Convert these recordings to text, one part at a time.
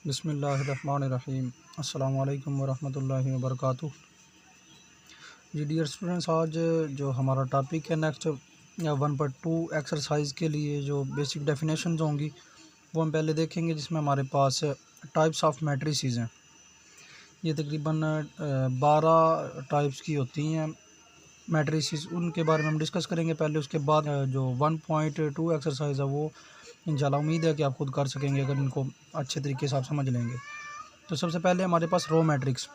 बिस्मिल्लाहिर्रहमानिर्रहीम। अस्सलामु अलैकुम वरहमतुल्लाहि वबरकातुहू। जी डियर स्टूडेंट्स, आज जो हमारा टॉपिक है नेक्स्ट 1.2 एक्सरसाइज के लिए जो बेसिक डेफिनेशंस होंगी वो हम पहले देखेंगे, जिसमें हमारे पास टाइप्स ऑफ मैट्रिसेस हैं। ये तकरीबन 12 टाइप्स की होती हैं मैट्रिसेस, उनके बारे में हम डिस्कस करेंगे पहले। उसके बाद जो 1.2 एक्सरसाइज है वो इंशाल्लाह उम्मीद है कि आप खुद कर सकेंगे अगर इनको अच्छे तरीके से आप समझ लेंगे। तो सबसे पहले हमारे पास रो मैट्रिक्स,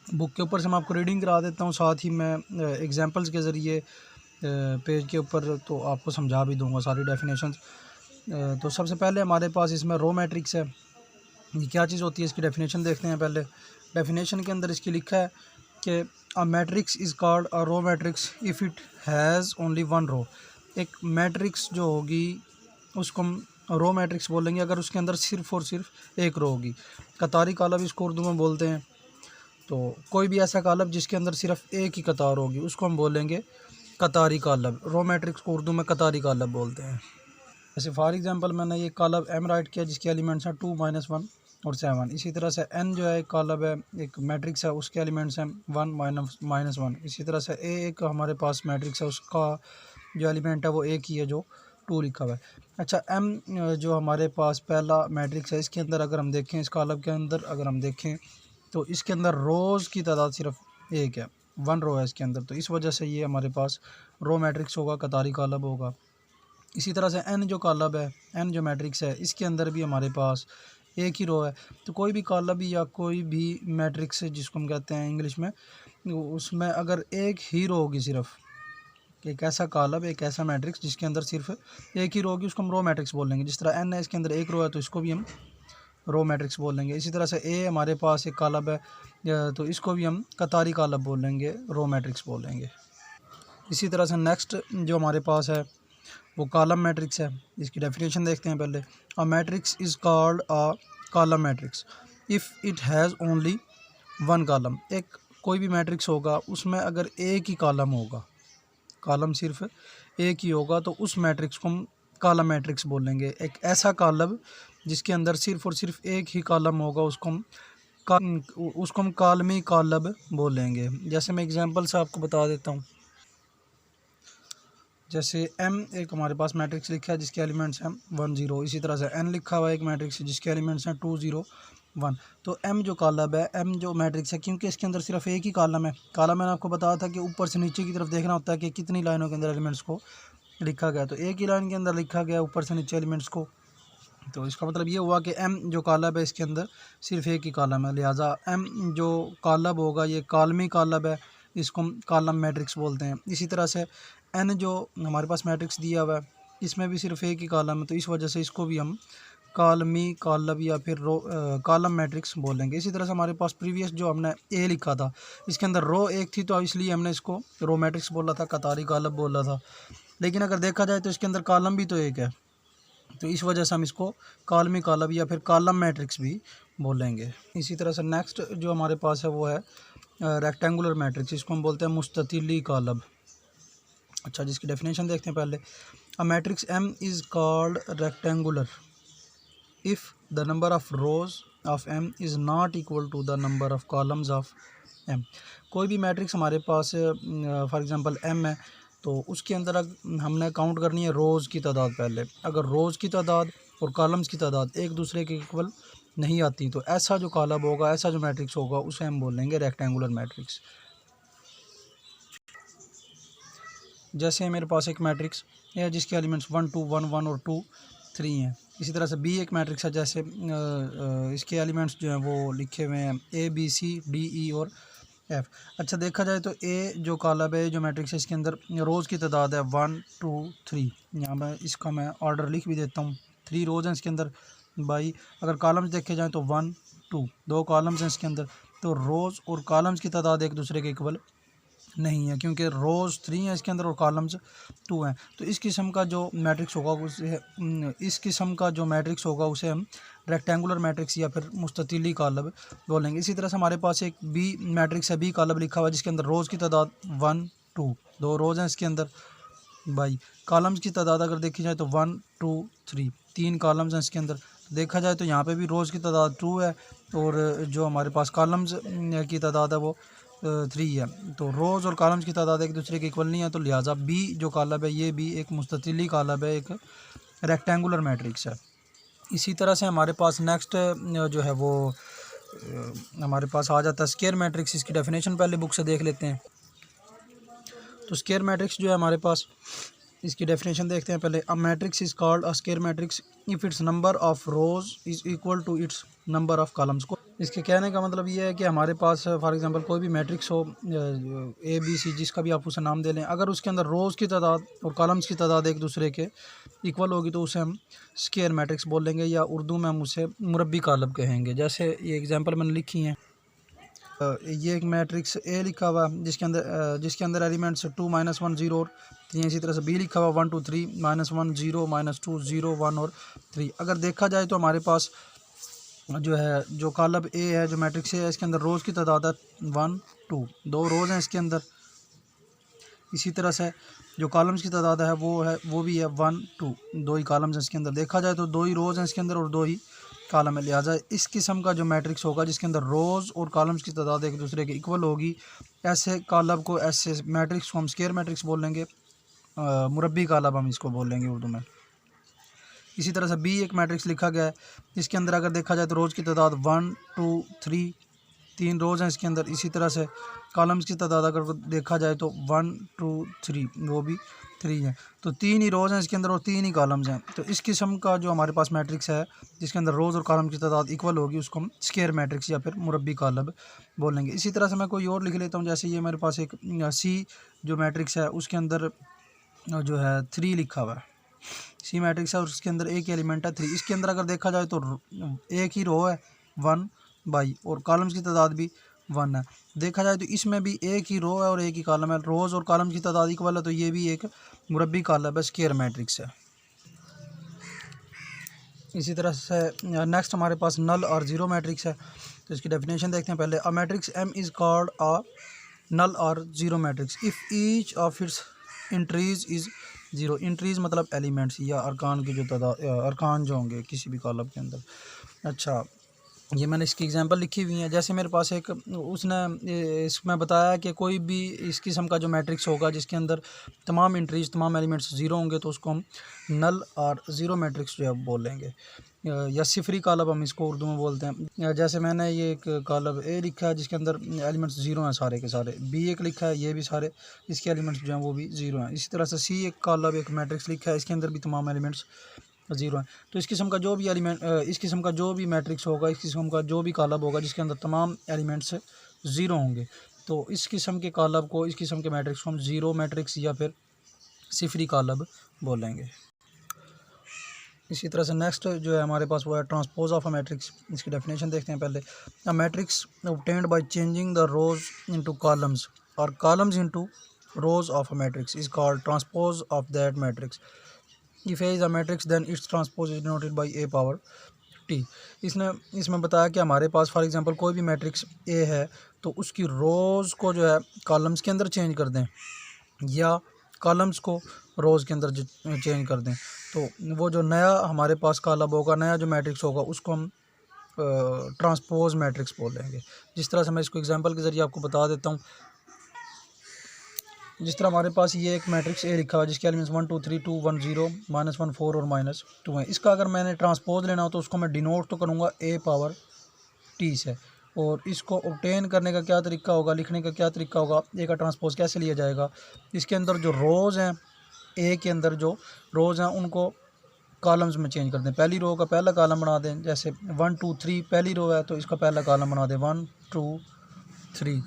बुक के ऊपर से मैं आपको रीडिंग करा देता हूँ, साथ ही मैं एग्जांपल्स के ज़रिए पेज के ऊपर तो आपको समझा भी दूंगा सारी डेफिनेशंस। तो सबसे पहले हमारे पास इसमें रो मैट्रिक्स है। ये क्या चीज़ होती है, इसकी डेफिनेशन देखते हैं पहले। डेफिनेशन के अंदर इसकी लिखा है कि a matrix is called a row matrix if it has only one row. एक मैट्रिक्स जो होगी उसको हम रो मैट्रिक्स बोलेंगे अगर उसके अंदर सिर्फ़ और सिर्फ एक रो होगी। कतारी कालब इसको उर्दू में बोलते हैं। तो कोई भी ऐसा कालब जिसके अंदर सिर्फ एक ही कतार होगी उसको हम बोलेंगे कतारी कालब। रो मैट्रिक्स को उर्दू में कतारी कालब बोलते हैं। जैसे फॉर एग्जांपल मैंने ये कालब एम राइट किया जिसके एलिमेंट्स हैं 2, -1 और 7। इसी तरह से एन जो है एक कालब है, एक मैट्रिक्स है, उसके एलिमेंट्स हैं 1, -1। इसी तरह से ए एक हमारे पास मैट्रिक्स है, उसका जो एलिमेंट है वो एक ही है जो 2 लिखा हुआ है। अच्छा, एम जो हमारे पास पहला मैट्रिक्स है, इसके अंदर अगर हम देखें, इस कालब के अंदर अगर हम देखें तो इसके अंदर रोज़ की तादाद सिर्फ एक है, 1 रो है इसके अंदर। तो इस वजह से ये हमारे पास रो मैट्रिक्स होगा, कतारी कालब होगा। इसी तरह से एन जो कालब है, एन जो मैट्रिक्स है, इसके अंदर भी हमारे पास एक ही रो है। तो कोई भी कालब या कोई भी मैट्रिक्स जिसको हम कहते हैं इंग्लिश में, उसमें अगर एक ही रो होगी, सिर्फ एक ऐसा कालब, एक ऐसा मैट्रिक्स जिसके अंदर सिर्फ एक ही रो होगी, उसको हम रो मैट्रिक्स बोल लेंगे। जिस तरह एन है, इसके अंदर एक रो है तो इसको भी हम रो मैट्रिक्स बोल लेंगे। इसी तरह से ए हमारे पास एक कालब है तो इसको भी हम कतारी कालब बोल लेंगे, रो मैट्रिक्स बोल लेंगे। इसी तरह से नेक्स्ट जो हमारे पास है वो कॉलम मैट्रिक्स है। इसकी डेफिनेशन देखते हैं पहले। A matrix is called a column matrix if it has only one column. एक कोई भी मैट्रिक्स होगा उसमें अगर एक ही कॉलम होगा, कॉलम सिर्फ एक ही होगा, तो उस मैट्रिक्स को हम कॉलम मैट्रिक्स बोलेंगे। एक ऐसा कॉलम जिसके अंदर सिर्फ और सिर्फ एक ही कॉलम होगा उसको हम कॉलमी कॉलम बोलेंगे। जैसे मैं एग्जांपल से आपको बता देता हूँ। जैसे एम एक हमारे पास मैट्रिक्स लिखा है जिसके एलिमेंट्स हैं 1, 0। इसी तरह से एन लिखा हुआ है एक मैट्रिक्स जिसके एलिमेंट्स हैं 2, 0, 1। तो एम जो कॉलम है, एम जो मैट्रिक्स है, क्योंकि इसके अंदर सिर्फ एक ही कॉलम है। कॉलम मैंने आपको बताया था कि ऊपर से नीचे की तरफ देखना होता है कि कितनी लाइनों के अंदर एलिमेंट्स को लिखा गया। तो एक ही लाइन के अंदर लिखा गया ऊपर से नीचे एलिमेंट्स को। तो इसका मतलब ये हुआ कि एम जो कॉलम है इसके अंदर सिर्फ एक ही कॉलम है, लिहाजा एम जो कॉलम होगा ये कॉलमी कॉलम है, इसको हम कॉलम मैट्रिक्स बोलते हैं। इसी तरह से एन जो हमारे पास मैट्रिक्स दिया हुआ है इसमें भी सिर्फ एक ही कॉलम है, तो इस वजह से इसको भी हम कॉलमी कॉलम या फिर रो कॉलम मैट्रिक्स बोलेंगे। इसी तरह से हमारे पास प्रीवियस जो हमने ए लिखा था इसके अंदर रो एक थी, तो इसलिए हमने इसको रो मैट्रिक्स बोला था, कतारी कॉलम बोला था। लेकिन अगर देखा जाए तो इसके अंदर कॉलम भी तो एक है, तो इस वजह से हम इसको कॉलमी कॉलम या फिर कॉलम मैट्रिक्स भी बोलेंगे। इसी तरह से नेक्स्ट जो हमारे पास है वो है रेक्टेंगुलर मैट्रिक्स, इसको हम बोलते हैं मुस्ततिली कॉलम। अच्छा, जिसकी डेफिनेशन देखते हैं पहले। A matrix M is called rectangular if the number of rows of M is not equal to the number of columns of M. कोई भी मैट्रिक्स हमारे पास फॉर एग्जांपल एम है, तो उसके अंदर हमने काउंट करनी है रोज़ की तादाद पहले। अगर रोज़ की तादाद और कॉलम्स की तादाद एक दूसरे के इक्वल नहीं आती, तो ऐसा जो कॉलम होगा, ऐसा जो मैट्रिक्स होगा, उसे हम बोलेंगे रेक्टेंगुलर मैट्रिक्स। जैसे मेरे पास एक मैट्रिक्स है जिसके एलिमेंट्स 1, 2, 1, 1 और 2, 3 हैं। इसी तरह से बी एक मैट्रिक्स है, जैसे इसके एलिमेंट्स जो हैं वो लिखे हुए हैं ए, बी, सी, डी, ई और एफ। अच्छा, देखा जाए तो ए जो कॉलम है, जो मैट्रिक्स है, इसके अंदर रोज़ की तादाद है 1, 2, 3। यहाँ मैं इसका ऑर्डर लिख भी देता हूँ। 3 रोज़ हैं इसके अंदर बाई। अगर कॉलम्स देखे जाएँ तो 1, 2, 2 कॉलम्स हैं इसके अंदर। तो रोज़ और कॉलम्स की तादाद एक दूसरे के इक्वल नहीं है, क्योंकि रोज़ 3 हैं इसके अंदर और कॉलम्स 2 हैं। तो इस किस्म का जो मैट्रिक्स होगा उसे हम रेक्टेंगुलर मैट्रिक्स या फिर मुस्ततिली कॉलम बोलेंगे। इसी तरह से हमारे पास एक बी मैट्रिक्स है, बी कॉलम लिखा हुआ है जिसके अंदर रोज़ की तादाद 1, 2, 2 रोज़ हैं इसके अंदर बाई। कॉलम्स की तादाद अगर देखी जाए तो 1, 2, 3, 3 कॉलम्स हैं इसके अंदर। देखा जाए तो यहाँ पे भी रोज़ की तादाद 2 है और जो हमारे पास कॉलम्स की तादाद है वो 3 है। तो रोज़ और कॉलम्स की तादाद एक दूसरे के इक्वल नहीं है, तो लिहाजा बी जो कॉलम है ये भी एक मुस्ततिली कॉलम है, एक रेक्टेंगुलर मैट्रिक्स है। इसी तरह से हमारे पास नेक्स्ट जो है वो हमारे पास आ जाता है स्क्वायर मैट्रिक्स। इसकी डेफिनेशन पहले बुक से देख लेते हैं। तो स्क्वायर मैट्रिक्स जो है हमारे पास, इसकी डेफिनेशन देखते हैं पहले। A matrix is called a square matrix if its number of rows is equal to its number of columns. को इसके कहने का मतलब ये है कि हमारे पास फॉर एग्जांपल कोई भी मैट्रिक्स हो ए बी सी, जिसका भी आप उसे नाम दे लें, अगर उसके अंदर रोज़ की तादाद और कॉलम्स की तादाद एक दूसरे के इक्वल होगी तो उसे हम स्क्वायर मैट्रिक्स बोलेंगे, या उर्दू में हम उसे मुरब्बी कॉलम कहेंगे। जैसे ये एग्जांपल मैंने लिखी हैं। ये एक मैट्रिक्स ए लिखा हुआ जिसके अंदर एलिमेंट्स 2 -1 0 और 3। इसी तरह से बी लिखा हुआ 1 2 3 -1 0 -2 0 1 और 3। अगर देखा जाए तो हमारे पास जो है जो कॉलम ए है, जो मैट्रिक्स ए है, इसके अंदर रोज़ की तादाद है 1 2, 2 रोज़ हैं इसके अंदर। इसी तरह से जो कॉलम्स की तादाद है वो भी है 1 2, 2 ही कॉलम्स हैं इसके अंदर। देखा जाए तो 2 ही रोज़ हैं इसके अंदर और 2 ही कॉलम है। लिहाजा इस किस्म का जो मैट्रिक्स होगा जिसके अंदर रोज़ और कॉलम्स की तादाद एक दूसरे के इक्वल होगी, ऐसे कॉलम को, ऐसे मैट्रिक्स को हम स्क्वायर मैट्रिक्स बोल लेंगे, मुरब्बी कॉलम हम इसको बोल लेंगे उर्दू में। इसी तरह से बी एक मैट्रिक्स लिखा गया है, इसके अंदर अगर देखा जाए तो रोज़ की तादाद 1 2 3, 3 रोज़ हैं इसके अंदर। इसी तरह से कॉलम्स की तादाद अगर देखा जाए तो 1 2 3, वो भी 3 है। तो 3 ही रोज़ हैं इसके अंदर और 3 ही कॉलम्स हैं। तो इस किस्म का जो हमारे पास मैट्रिक्स है जिसके अंदर रोज़ और कॉलम की तादाद इक्वल होगी, उसको हम स्क्वायर मैट्रिक्स या फिर मुरब्बी कॉलम बोलेंगे। इसी तरह से मैं कोई और लिख लेता हूँ। जैसे ये मेरे पास एक सी जो मैट्रिक्स है उसके अंदर जो है 3 लिखा हुआ है। सी मैट्रिक्स है और उसके अंदर एक ही एलिमेंट है 3। इसके अंदर अगर देखा जाए तो एक ही रो है 1 बाई और कॉलम्स की तादाद भी 1 है। देखा जाए तो इसमें भी एक ही रो है और एक ही कॉलम है, रोज़ और कॉलम की तादाद इक्वल है, तो ये भी एक मुरब्बी कॉलम है, स्क्वायर मैट्रिक्स है। इसी तरह से नेक्स्ट हमारे पास नल और ज़ीरो मैट्रिक्स है। तो इसकी डेफिनेशन देखते हैं पहले। A matrix M is called a null or zero matrix if each of its entries is zero. Entries मतलब एलिमेंट्स या अरकान की जो तादाद, अरकान जो होंगे किसी भी कॉलम के अंदर। अच्छा, ये मैंने इसकी एग्जांपल लिखी हुई है। जैसे मेरे पास एक उसने इसमें बताया कि कोई भी इस किस्म का जो मैट्रिक्स होगा जिसके अंदर तमाम इंट्रीज, तमाम एलिमेंट्स ज़ीरो होंगे, तो उसको हम नल और ज़ीरो मैट्रिक्स जो है बोलेंगे, या सिफरी कॉलम हम इसको उर्दू में बोलते हैं। जैसे मैंने ये एक कॉलम ए लिखा है जिसके अंदर एलिमेंट्स ज़ीरो हैं सारे के सारे। बी एक लिखा है, ये भी सारे इसके एलिमेंट्स जो हैं वो भी ज़ीरो हैं। इसी तरह से सी एक कॉलम एक मैट्रिक्स लिखा है, इसके अंदर भी तमाम एलिमेंट्स ज़ीरो है। तो इस किस्म का जो भी एलिमेंट, इस किस्म का जो भी मैट्रिक्स होगा, इस किस्म का जो भी कॉलम होगा जिसके अंदर तमाम एलिमेंट्स ज़ीरो होंगे, तो इस किस्म के कॉलम को, इस किस्म के मैट्रिक्स को हम ज़ीरो मैट्रिक्स या फिर सिफरी कॉलम बोलेंगे। इसी तरह से नेक्स्ट जो है हमारे पास वो है ट्रांसपोज ऑफ अ मैट्रिक्स। इसकी डेफिनेशन देखते हैं पहले। A matrix obtained by changing the rows into columns और columns into rows of a matrix is called transpose of that matrix. If A is a matrix then its transpose is denoted by A power T. इसने इसमें बताया कि हमारे पास for example कोई भी matrix A है तो उसकी रोज़ को जो है कॉलम्स के अंदर चेंज कर दें या कॉलम्स को रोज़ के अंदर चेंज कर दें, तो वो जो नया हमारे पास कॉलम होगा, नया जो मैट्रिक्स होगा, उसको हम ट्रांसपोज मैट्रिक्स बोलेंगे। जिस तरह से मैं इसको एग्जांपल के ज़रिए आपको बता देता हूँ। जिस तरह हमारे पास ये एक मैट्रिक्स ए लिखा हुआ है जिसके एलिमेंट्स 1 2 3 2 1 0 -1 4 और -2 है। इसका अगर मैंने ट्रांसपोज लेना हो तो उसको मैं डिनोट तो करूँगा ए पावर टी से। और इसको ऑब्टेन करने का क्या तरीका होगा, लिखने का क्या तरीका होगा, ए का ट्रांसपोज कैसे लिया जाएगा। इसके अंदर जो रोज़ हैं, ए के अंदर जो रोज़ हैं उनको कॉलम्स में चेंज कर दें। पहली रो का पहला कॉलम बना दें। जैसे 1 2 3 पहली रो है तो इसका पहला कॉलम बना दें 1 2 3।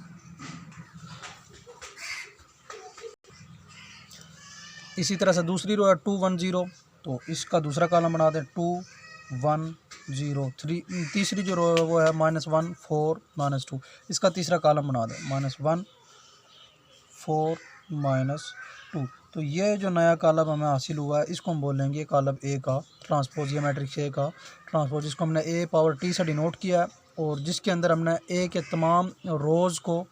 इसी तरह से दूसरी रो है 2 1 0 तो इसका दूसरा कॉलम बना दें 2 1 0 3। तीसरी जो रो है वो है -1 4 -2, इसका तीसरा कॉलम बना दें -1 4 -2। तो ये जो नया कॉलम हमें हासिल हुआ है इसको हम बोलेंगे कॉलम ए का ट्रांसपोज, ये मैट्रिक्स ए का ट्रांसपोज। इसको हमने ए पावर टी से डिनोट किया है और जिसके अंदर हमने ए के तमाम रोज़ को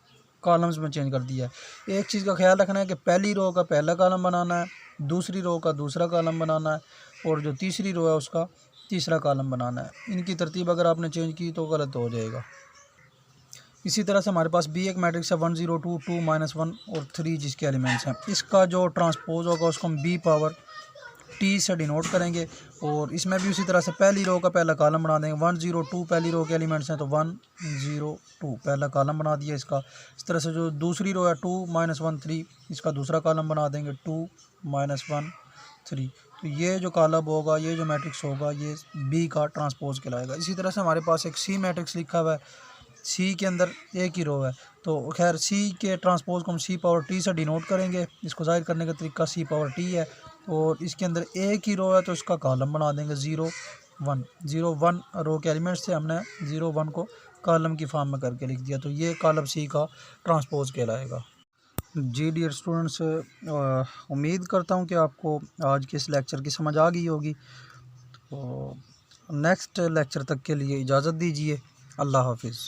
कॉलम्स में चेंज कर दिया है। एक चीज़ का ख्याल रखना है कि पहली रो का पहला कॉलम बनाना है, दूसरी रो का दूसरा कॉलम बनाना है और जो तीसरी रो है उसका तीसरा कॉलम बनाना है। इनकी तरतीब अगर आपने चेंज की तो गलत हो जाएगा। इसी तरह से हमारे पास बी एक मैट्रिक्स है 1 0 2 2 -1 और 3 जिसके एलिमेंट्स हैं। इसका जो ट्रांसपोज होगा उसको हम बी पावर टी से डिनोट करेंगे। और इसमें भी उसी तरह से पहली रो का पहला कॉलम बना देंगे। 1 0 2 पहली रो के एलिमेंट्स हैं तो 1 0 2 पहला कॉलम बना दिया इसका। इस तरह से जो दूसरी रो है 2 -1 3 इसका दूसरा कॉलम बना देंगे 2 -1 3। तो ये जो कॉलम होगा, ये जो मैट्रिक्स होगा, ये बी का ट्रांसपोज कहलाएगा। इसी तरह से हमारे पास एक सी मैट्रिक्स लिखा हुआ है। सी के अंदर एक ही रो है तो खैर सी के ट्रांसपोज को हम सी पावर टी से डिनोट करेंगे। इसको जाहिर करने का तरीका सी पावर टी है। और इसके अंदर एक ही रो है तो इसका कॉलम बना देंगे 0 1 0 1 रो के एलिमेंट्स से हमने 0 1 को कॉलम की फॉर्म में करके लिख दिया। तो ये कॉलम सी का ट्रांसपोज कहलाएगा। जी डियर स्टूडेंट्स, उम्मीद करता हूँ कि आपको आज के इस लेक्चर की समझ आ गई होगी। तो नेक्स्ट लेक्चर तक के लिए इजाज़त दीजिए। अल्लाह हाफिज़।